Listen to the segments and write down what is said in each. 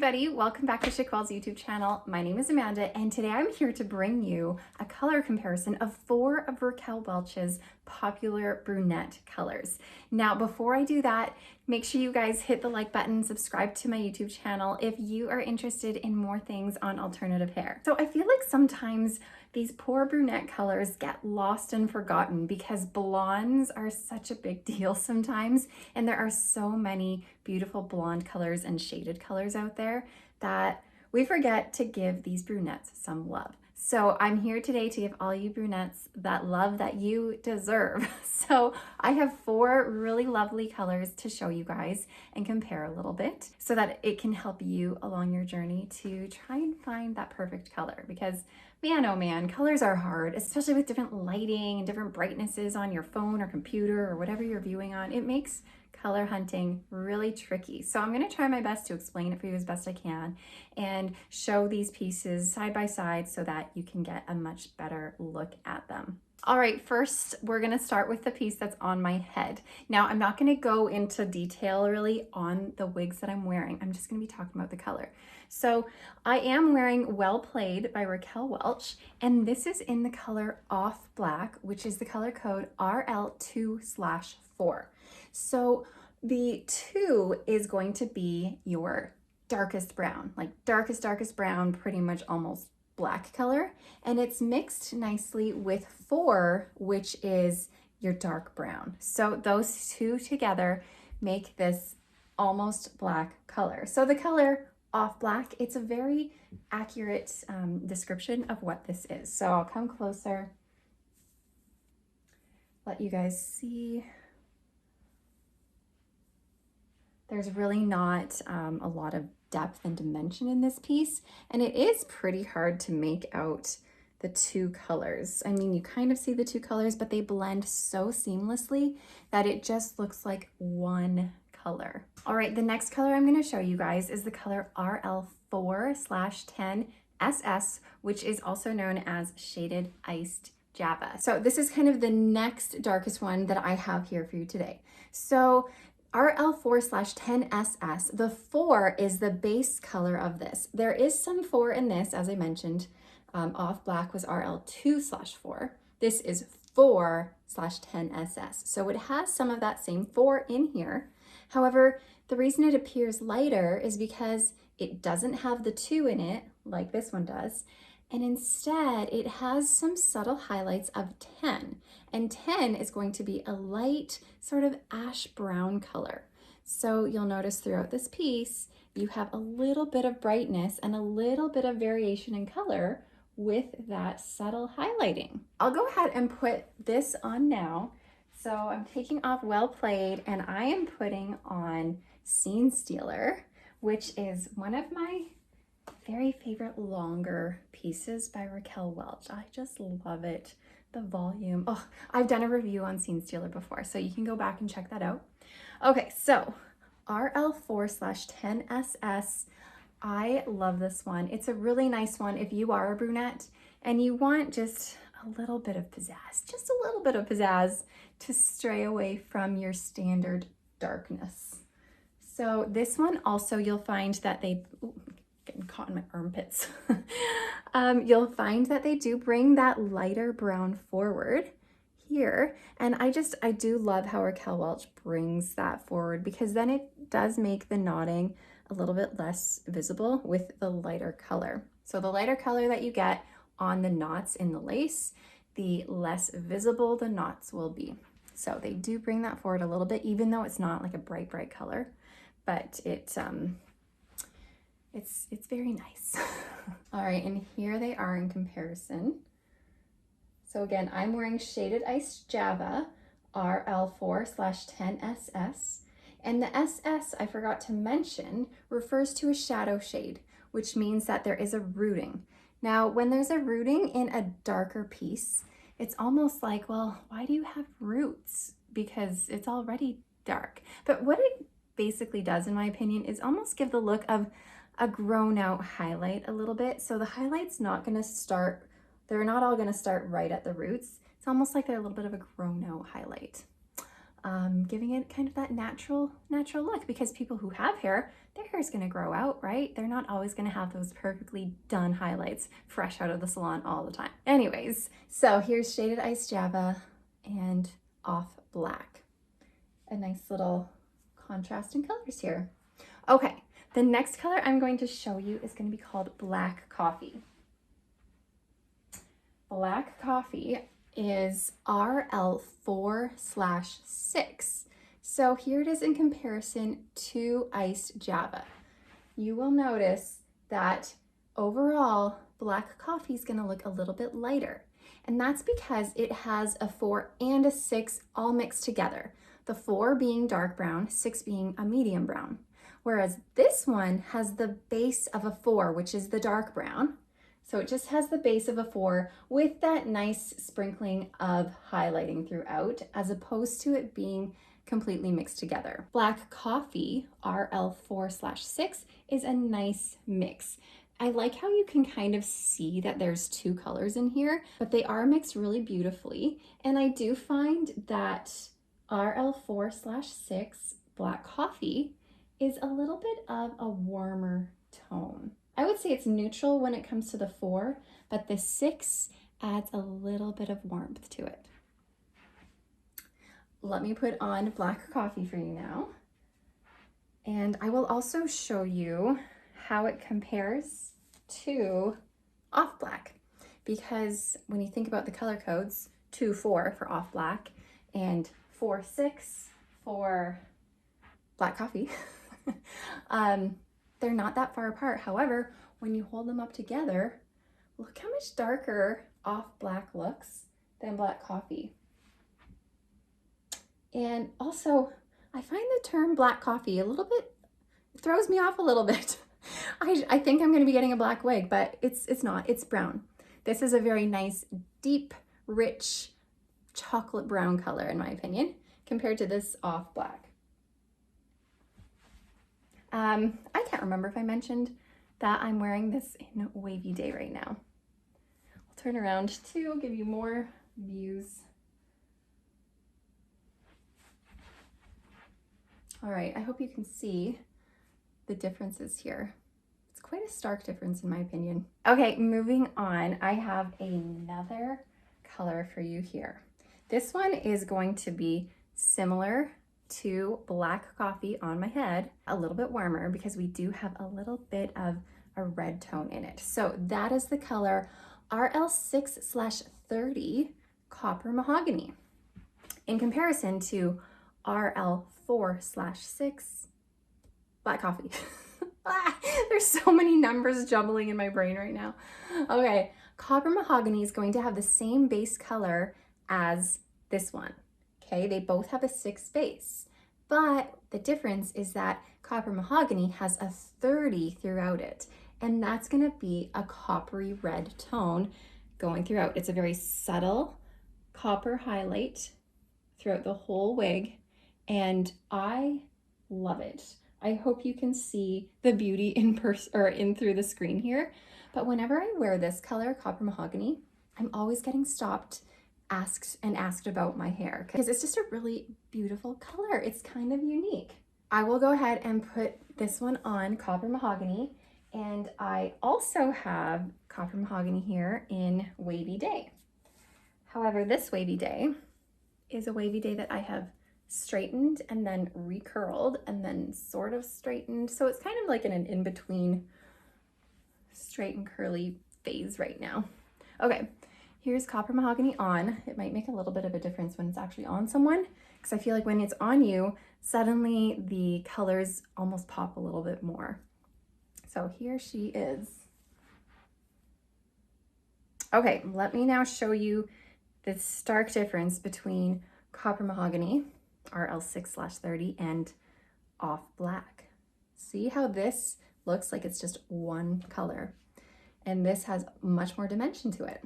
everybody, welcome back to Chiquel's YouTube channel. My name is Amanda and today I'm here to bring you a color comparison of 4 of Raquel Welch's popular brunette colors. Now before I do that, make sure you guys hit the like button, subscribe to my YouTube channel if you are interested in more things on alternative hair. So I feel like sometimes these poor brunette colors get lost and forgotten because blondes are such a big deal sometimes, and there are so many beautiful blonde colors and shaded colors out there that we forget to give these brunettes some love. So I'm here today to give all you brunettes that love that you deserve. So I have 4 really lovely colors to show you guys and compare a little bit so that it can help you along your journey to try and find that perfect color, because man, oh man, colors are hard, especially with different lighting and different brightnesses on your phone or computer or whatever you're viewing on. It makes color hunting really tricky. So I'm going to try my best to explain it for you as best I can and show these pieces side by side so that you can get a much better look at them. All right, first we're going to start with the piece that's on my head. Now I'm not going to go into detail really on the wigs that I'm wearing. I'm just going to be talking about the color. So I am wearing Well Played by Raquel Welch, and this is in the color Off Black, which is the color code RL2/4. So the 2 is going to be your darkest brown, like darkest brown, pretty much almost black color. And it's mixed nicely with 4, which is your dark brown. So those 2 together make this almost black color. So the color Off Black, it's a very accurate description of what this is. So I'll come closer, let you guys see. There's really not a lot of depth and dimension in this piece, and it is pretty hard to make out the 2 colors. I mean, you kind of see the 2 colors, but they blend so seamlessly that it just looks like one color. All right, the next color I'm going to show you guys is the color RL4/10SS, which is also known as Shaded Iced Java. So this is kind of the next darkest one that I have here for you today. So RL4/10SS, the 4 is the base color of this. There is some 4 in this, as I mentioned. Off Black was RL2/4. This is 4/10SS. So it has some of that same 4 in here. However, the reason it appears lighter is because it doesn't have the 2 in it like this one does. And instead, it has some subtle highlights of 10. And 10 is going to be a light sort of ash brown color. So you'll notice throughout this piece, you have a little bit of brightness and a little bit of variation in color with that subtle highlighting. I'll go ahead and put this on now. So I'm taking off Well Played and I am putting on Scene Stealer, which is one of my very favorite longer pieces by Raquel Welch. I just love it. The volume. Oh, I've done a review on Scene Stealer before, so you can go back and check that out. Okay, so RL4/10SS. I love this one. It's a really nice one if you are a brunette and you want just a little bit of pizzazz, just a little bit of pizzazz to stray away from your standard darkness. So this one also, you'll find that they, getting caught in my armpits. You'll find that they do bring that lighter brown forward here. And I do love how Raquel Welch brings that forward, because then it does make the knotting a little bit less visible with the lighter color. So the lighter color that you get on the knots in the lace, the less visible the knots will be. So they do bring that forward a little bit, even though it's not like a bright color, but it's very nice. All right, and here they are in comparison. So again, I'm wearing Shaded Iced Java, RL4/10SS, and the SS, I forgot to mention, refers to a shadow shade, which means that there is a rooting. Now, when there's a rooting in a darker piece, it's almost like, well, why do you have roots? Because it's already dark. But what it basically does, in my opinion, is almost give the look of a grown out highlight a little bit. So the highlight's not going to start, they're not all going to start right at the roots. It's almost like they're a little bit of a grown out highlight. giving it kind of that natural look, because people who have hair, their hair is going to grow out, right? They're not always going to have those perfectly done highlights fresh out of the salon all the time. Anyways, so here's Shaded Ice Java and Off Black. A nice little contrast in colors here. Okay, the next color I'm going to show you is going to be called Black Coffee. Black Coffee is RL4/6. So here it is in comparison to Iced Java. You will notice that overall, Black Coffee is going to look a little bit lighter. And that's because it has a 4 and a 6 all mixed together. The 4 being dark brown, 6 being a medium brown. Whereas this one has the base of a 4, which is the dark brown. So it just has the base of a 4 with that nice sprinkling of highlighting throughout, as opposed to it being completely mixed together. Black Coffee, RL4/6, is a nice mix. I like how you can kind of see that there's 2 colors in here, but they are mixed really beautifully. And I do find that RL4/6 Black Coffee is a little bit of a warmer tone. I would say it's neutral when it comes to the 4, but the 6 adds a little bit of warmth to it. Let me put on Black Coffee for you now. And I will also show you how it compares to Off Black, because when you think about the color codes, 2-4 for Off Black and 4-6 for Black Coffee, they're not that far apart. However, when you hold them up together, look how much darker Off Black looks than Black Coffee. And also, I find the term Black Coffee a little bit, it throws me off a little bit. I think I'm going to be getting a black wig, but it's not, it's brown. This is a very nice, deep, rich, chocolate brown color, in my opinion, compared to this Off Black. I can't remember if I mentioned that I'm wearing this in Wavy Day right now. I'll turn around to give you more views. All right, I hope you can see the differences here. It's quite a stark difference in my opinion. Okay, moving on, I have another color for you here. This one is going to be similar to Black Coffee on my head, a little bit warmer because we do have a little bit of a red tone in it. So that is the color RL6/30 Copper Mahogany, in comparison to RL4/6 Black Coffee. There's so many numbers jumbling in my brain right now. Okay, Copper Mahogany is going to have the same base color as this one. Okay, they both have a 6 base, but the difference is that Copper Mahogany has a 30 throughout it, and that's going to be a coppery red tone going throughout. It's a very subtle copper highlight throughout the whole wig, and I love it. I hope you can see the beauty in person or in through the screen here. But whenever I wear this color, Copper Mahogany, I'm always getting stopped, asked about my hair, because it's just a really beautiful color. It's kind of unique. I will go ahead and put this one on, Copper Mahogany, and I also have Copper Mahogany here in Wavy Day. However, this Wavy Day is a Wavy Day that I have straightened and then recurled and then sort of straightened. So it's kind of like in an in-between straight and curly phase right now. Okay, here's Copper Mahogany on. It might make a little bit of a difference when it's actually on someone, because I feel like when it's on you, suddenly the colors almost pop a little bit more. So here she is. Okay, let me now show you the stark difference between Copper Mahogany, RL6/30, and Off Black. See how this looks like it's just one color, and this has much more dimension to it.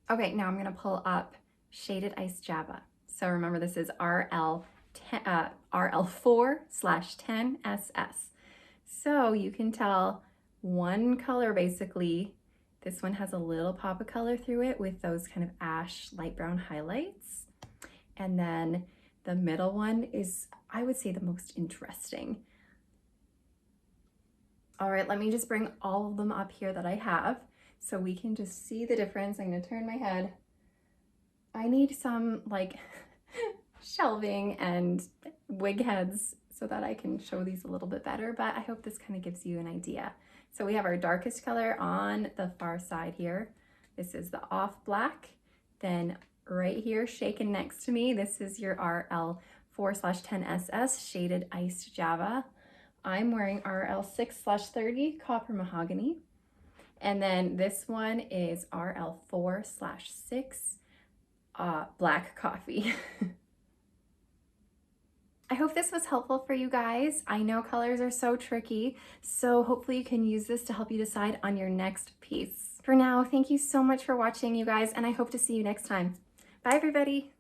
Okay, now I'm gonna pull up Shaded Ice Java. So remember, this is RL4/10SS. So you can tell one color basically. This one has a little pop of color through it with those kind of ash light brown highlights. And then the middle one is, I would say, the most interesting. All right, let me just bring all of them up here that I have so we can just see the difference. I'm gonna turn my head. I need some like shelving and wig heads so that I can show these a little bit better, but I hope this kind of gives you an idea. So we have our darkest color on the far side here. This is the off black. Then right here, shaken next to me, this is your RL4/10SS Shaded Iced Java. I'm wearing RL6/30 Copper Mahogany. And then this one is RL4/6 Black Coffee. I hope this was helpful for you guys. I know colors are so tricky, so hopefully you can use this to help you decide on your next piece. For now, thank you so much for watching, you guys, and I hope to see you next time. Bye, everybody.